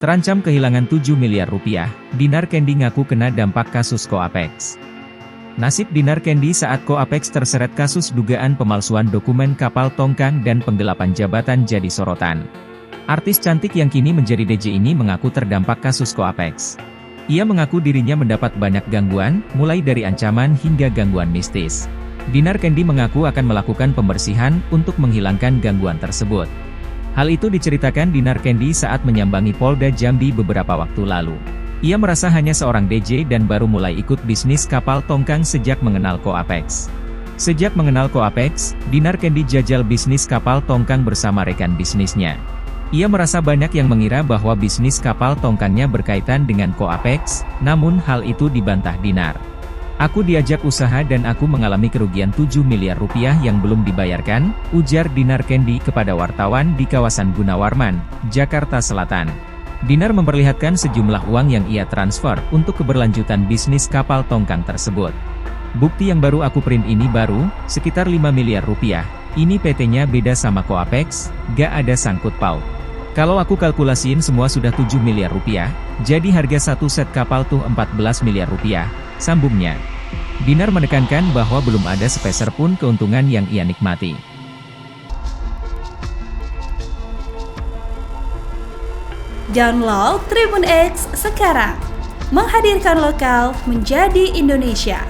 Terancam kehilangan 7 miliar rupiah, Dinar Kendi ngaku kena dampak kasus Koapex. Nasib Dinar Kendi saat Koapex terseret kasus dugaan pemalsuan dokumen kapal tongkang dan penggelapan jabatan jadi sorotan. Artis cantik yang kini menjadi DJ ini mengaku terdampak kasus Koapex. Ia mengaku dirinya mendapat banyak gangguan, mulai dari ancaman hingga gangguan mistis. Dinar Kendi mengaku akan melakukan pembersihan untuk menghilangkan gangguan tersebut. Hal itu diceritakan Dinar Kendi saat menyambangi Polda Jambi beberapa waktu lalu. Ia merasa hanya seorang DJ dan baru mulai ikut bisnis kapal tongkang sejak mengenal Koapex. Sejak mengenal Koapex, Dinar Kendi jajal bisnis kapal tongkang bersama rekan bisnisnya. Ia merasa banyak yang mengira bahwa bisnis kapal tongkangnya berkaitan dengan Koapex, namun hal itu dibantah Dinar. "Aku diajak usaha dan aku mengalami kerugian 7 miliar rupiah yang belum dibayarkan," ujar Dinar Kendi kepada wartawan di kawasan Gunawarman, Jakarta Selatan. Dinar memperlihatkan sejumlah uang yang ia transfer untuk keberlanjutan bisnis kapal tongkang tersebut. "Bukti yang baru aku print ini baru, sekitar 5 miliar rupiah. Ini PT-nya beda sama Koapex, gak ada sangkut paut. Kalau aku kalkulasiin semua sudah 7 miliar rupiah, jadi harga satu set kapal tuh 14 miliar rupiah, sambungnya. Dinar menekankan bahwa belum ada sepeser pun keuntungan yang ia nikmati. Download Tribun X sekarang, menghadirkan lokal menjadi Indonesia.